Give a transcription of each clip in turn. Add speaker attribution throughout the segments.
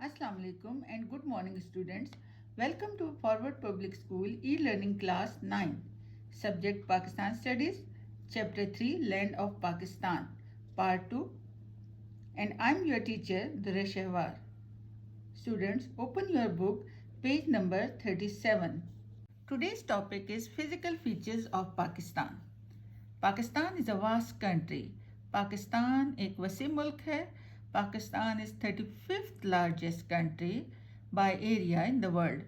Speaker 1: Assalamu alaikum and good morning students. Welcome to Forward Public School e-learning class 9. Subject Pakistan Studies, Chapter 3 Land of Pakistan, Part 2. And I'm your teacher Dura Shehwar. Students, open your book, page number 37. Today's topic is physical features of Pakistan. Pakistan is a vast country. Pakistan एक वसी मुल्क है. Pakistan is 35th largest country by area in the world.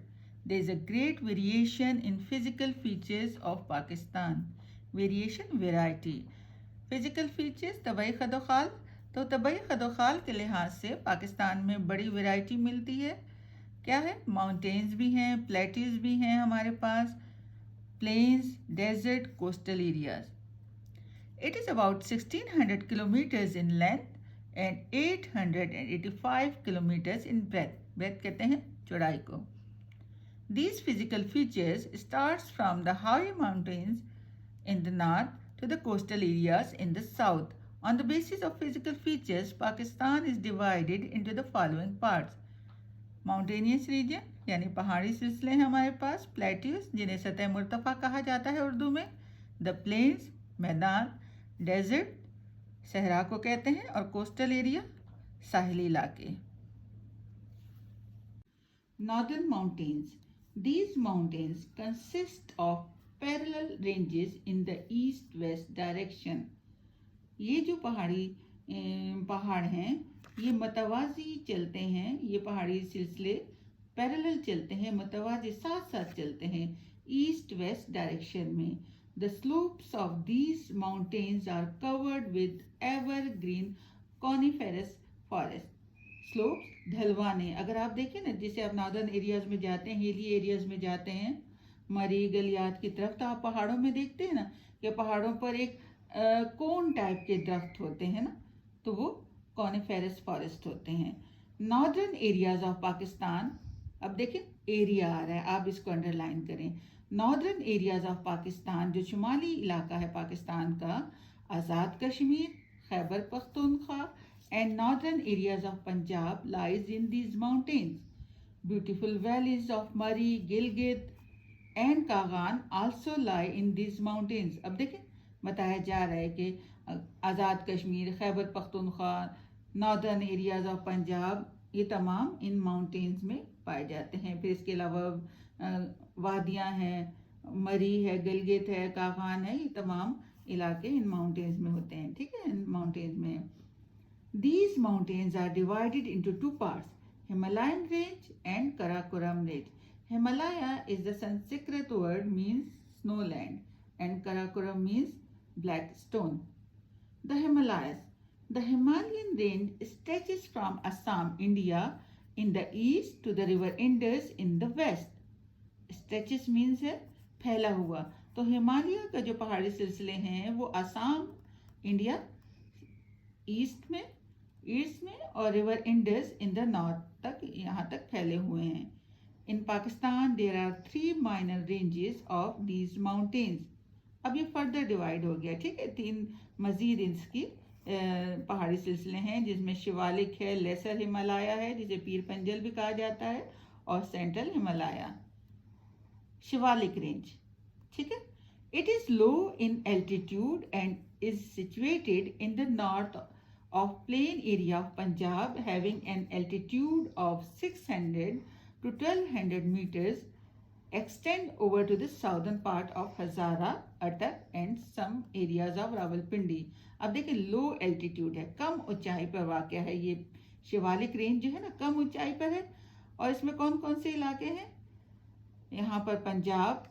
Speaker 1: There is a great variation in physical features of Pakistan. Variation, variety. Physical features, तबई खदोखाल. तो तबई खदोखाल के लिहाज से पाकिस्तान में बड़ी वैरायटी मिलती है. क्या है? माउंटेन्स भी हैं, प्लेट्यूज भी हैं हमारे पास, plains, desert, coastal areas. It is about 1600 kilometers in length and 885 kilometers in breadth. Breadth कहते हैं चौड़ाई को. These physical features starts from the high mountains in the north to the coastal areas in the south. On the basis of physical features, Pakistan is divided into the following parts. Mountainous region यानी पहाड़ी सिलसिले हैं हमारे पास, plateaus जिन्हें सतह मुर्तफा कहा जाता है उर्दू में, the plains मैदान, डेजर्ट सहरा को कहते हैं, और कोस्टल एरिया साहिली इलाके. Northern mountains. These mountains consist of parallel ranges in the east-west direction. ये जो पहाड़ हैं ये मतवाजी चलते हैं. ये पहाड़ी सिलसिले पैरेलल चलते हैं, मतवाजी साथ साथ चलते हैं ईस्ट वेस्ट डायरेक्शन में. The slopes of these mountains are covered with evergreen coniferous forest. Slopes ढलवाने. अगर आप देखें ना, जैसे आप नॉर्दर्न एरियाज में जाते हैं, हिली एरियाज में जाते हैं, मरी गलियात की तरफ, तो आप पहाड़ों में देखते हैं ना कि पहाड़ों पर एक कोन टाइप के दरख्त होते हैं ना, तो वो कॉनिफेरस फॉरेस्ट होते हैं. Northern areas of Pakistan. अब देखें एरिया आ रहा है, आप इसको अंडरलाइन करें. नॉर्दर्न एरियाज ऑफ पाकिस्तान, जो शुमाली इलाका है पाकिस्तान का, Azad Kashmir, Khyber Pakhtunkhwa and northern areas of Punjab lies in these mountains. Beautiful valleys of Murree, Gilgit and Kaghan also lie in these mountains. अब देखें बताया जा रहा है कि Azad Kashmir, Khyber Pakhtunkhwa, northern areas of Punjab, ये तमाम इन माउंटेन्स में पाए जाते हैं. फिर इसके अलावा वादियाँ हैं, मरी है, गिलगित है, कागान है, ये तमाम इलाके इन माउंटेन्स में होते हैं. ठीक है, इन माउंटेन्स में. These mountains are divided into two parts, Himalayan range and Karakoram range. Himalaya is the Sanskrit word means snowland and Karakoram means black stone. The Himalayas. The Himalayan range stretches from Assam, India in the east to the river Indus in the west. Stretches means है फैला हुआ. तो हिमालय का जो पहाड़ी सिलसिले हैं वो असम, इंडिया ईस्ट में और river Indus in the north तक, यहाँ तक फैले हुए हैं. In Pakistan there are 3 minor ranges of these mountains. अब ये फर्दर डिवाइड हो गया. ठीक है, 3 मजीद इसकी पहाड़ी सिलसिले हैं, जिसमें शिवालिक है, लेसर हिमालय है जिसे पीर पंजल भी कहा जाता है, और सेंट्रल हिमालय. शिवालिक रेंज. ठीक है, it is low in altitude and is situated in the north of plain area of Punjab, having an altitude of 600 to 1200 meters, extend over to the southern part of Hazara, Attak and some areas of Rawalpindi. अब देखिए लो altitude है, कम ऊंचाई पर वाक़या है. ये Shivalik range जो है ना, कम ऊंचाई पर है. और इसमें कौन कौन से इलाके हैं? यहाँ पर पंजाब,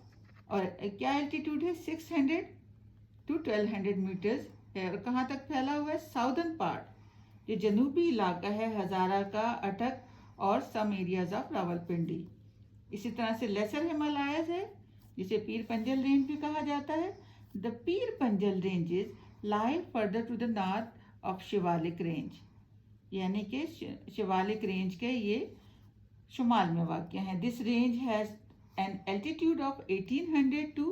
Speaker 1: और क्या एल्टीट्यूड है? 600 to 1200 मीटर्स है. और कहाँ तक फैला हुआ है? साउदर्न पार्ट, जो जनूबी इलाका है हजारा का, अटक और सम एरियाज ऑफ रावलपिंडी. इसी तरह से लेसर हिमालयस है जिसे पीर पंजल रेंज भी कहा जाता है. The Pir Panjal ranges lie further to the north of Shivalik range, यानी कि शिवालिक रेंज के ये शुमाल में वाक़या है. This range has an altitude of 1800 to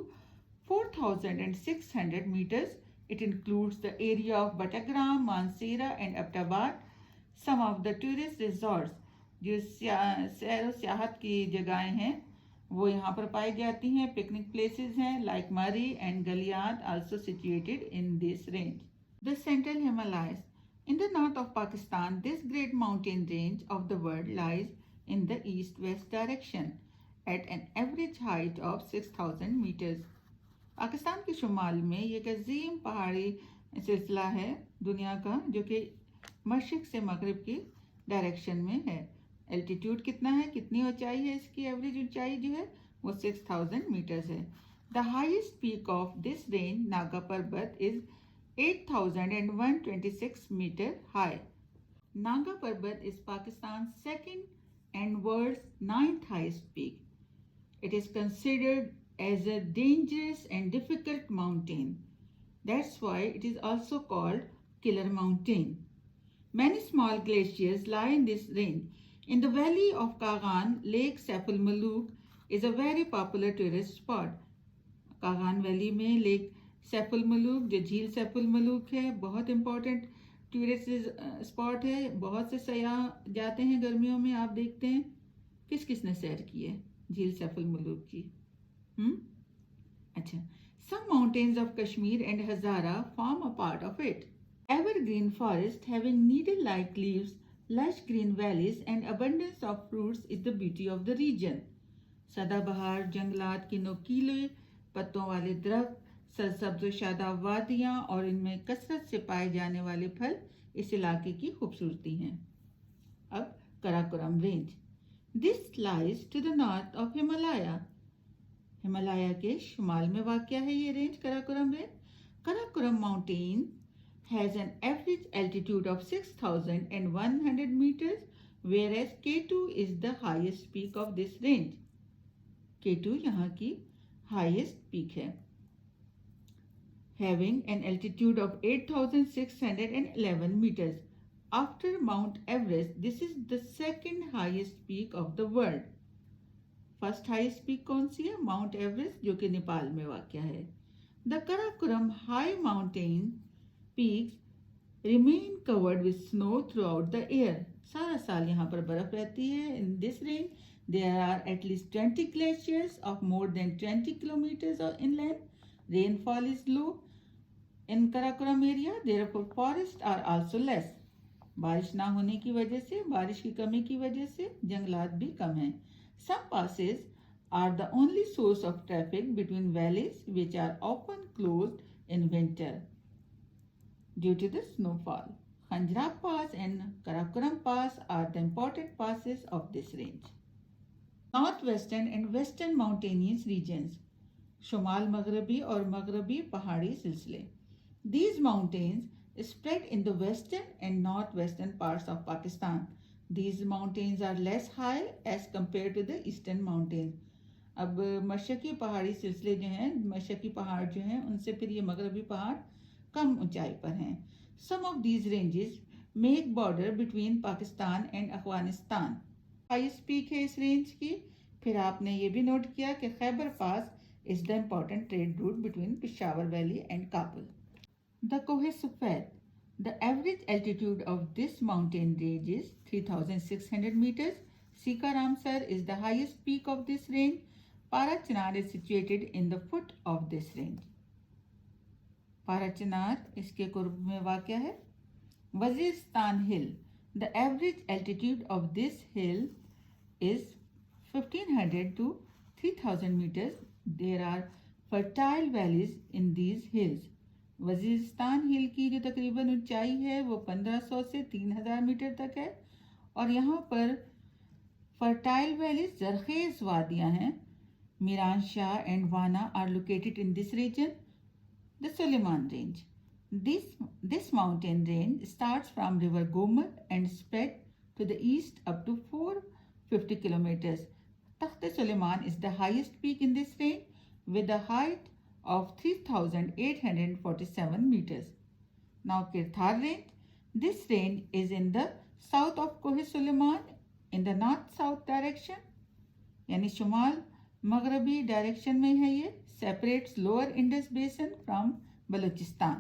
Speaker 1: 4600 meters. It includes the area of Battagram, Mansehra and Abtabad. Some of the tourist resorts जो सैर और सियाहत की जगहें हैं वो यहाँ पर पाई जाती हैं. पिकनिक प्लेसेस हैं लाइक मरी and Galiyat also situated in this range. The Central Himalayas. In the north of Pakistan, this great mountain range of the world lies in the east-west direction at an average height of 6,000 meters. Pakistan के शुमाल में ये एक अजीम पहाड़ी सिलसिला है दुनिया का जो कि मशरिक से मगरिब की डायरेक्शन में है. एल्टीट्यूड कितना है, कितनी ऊंचाई है, इसकी एवरेज ऊंचाई जो है वो 6,000 मीटर्स है. The highest peak of this range Naga पर्वत is 8,126 meter high. Naga Parbat is Pakistan's second and world's ninth highest peak. It is considered as a dangerous and difficult mountain. That's why it is also called Killer Mountain. Many small glaciers lie in this range. In the valley of Kagan, Lake Saiful Muluk is a very popular tourist spot. Kaghan valley में lake Saiful Malook, जो झील सैफुल मलूक है, बहुत important tourist spot है. बहुत से सयाह जाते हैं गर्मियों में. आप देखते हैं किस किस ने सैर की है झील सैफुल मलूक की. अच्छा. Some mountains of Kashmir and Hazara form a part of it. Evergreen forest having needle like leaves, lush green valleys and abundance of fruits is the beauty of the region. सदाबहार जंगलात की नोकीले पत्तों वाले दरख्त, सरसब्ज शादाब वादियाँ और इनमें कसरत से पाए जाने वाले फल इस इलाके की खूबसूरती हैं. अब Karakoram range. This lies to the north of Himalaya. Himalaya के शुमाल में वाक़या है ये range, Karakoram range. Karakoram mountain has an average altitude of 6,100 meters, whereas K2 is the highest peak of this range. K2 यहाँ की highest peak है, having an altitude of 8,611 meters. After Mount Everest, this is the second highest peak of the world. First highest peak कौन सी है? Mount Everest, जो कि नेपाल में वाक़या है. The Karakoram high mountain peaks remain covered with snow throughout the year. सारा साल यहाँ पर बर्फ रहती है. In this range, there are at least 20 glaciers of more than 20 kilometers in length. Rainfall is low in Karakoram area, therefore forests are also less. बारिश ना होने की वजह से, बारिश की कमी की वजह से जंगलात भी कम हैं. Some passes are the only source of traffic between valleys, which are often closed in winter due to the snowfall. Khanjrab Pass and Karakoram Pass are the important passes of this range. Northwestern and Western mountainous regions. शुमाल मगरबी और मगरबी पहाड़ी सिलसिले. These mountains spread in the western and northwestern parts of Pakistan. These mountains are less high as compared to the eastern mountains. अब मशरकी पहाड़ी सिलसिले जो हैं, मशरकी पहाड़ जो हैं, उनसे फिर ये मगरबी पहाड़ कम ऊंचाई पर हैं. Some of these ranges make border between Pakistan and Afghanistan. Highest peak है इस रेंज की. फिर आपने ये भी नोट किया कि खैबर पास is the important trade route between Peshawar Valley and Kabul. The Koh Safed. The average altitude of this mountain range is 3,600 meters. Sika Ramsar is the highest peak of this range. Parachinar is situated in the foot of this range. Parachinar इसके कुर्ब में वाक़या है. Waziristan hill. The average altitude of this hill is 1,500 to 3,000 meters. There are fertile valleys in these hills. Waziristan hill की जो तकरीबन ऊंचाई है वो 1,500 से 3,000 मीटर तक है और यहाँ पर फर्टाइल वैलीज, जरखेज वादियाँ हैं. Miran Shah and Wana are located in this region. The Suleiman Range. This mountain range starts from River Gomar and spread to the east up to 450 kilometers. Takht Suleiman is the highest peak in this range with a height of 3,847 meters. Now Kirthar Range. This range is in the south of Koh Suleiman in the north-south direction. यानी शुमाल मगरबी direction में है ये. Separates lower Indus Basin from Balochistan.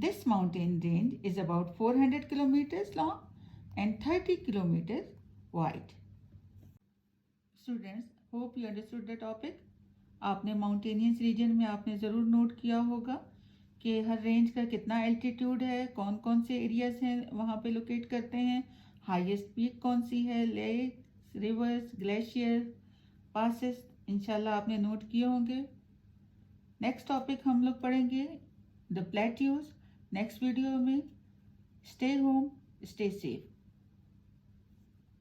Speaker 1: This mountain range is about 400 kilometers long and 30 kilometers white. Students, hope you understood the topic. आपने mountainous region में आपने ज़रूर note किया होगा कि हर रेंज का कितना एल्टीट्यूड है, कौन कौन से एरियाज हैं वहाँ पे लोकेट करते हैं, हाईएस्ट पीक कौन सी है, लेक्स, रिवर्स, ग्लेशियर, पासेस, इंशाल्लाह आपने नोट किए होंगे. नेक्स्ट टॉपिक हम लोग पढ़ेंगे द प्लेट्यूज नेक्स्ट वीडियो में. Stay home, stay safe.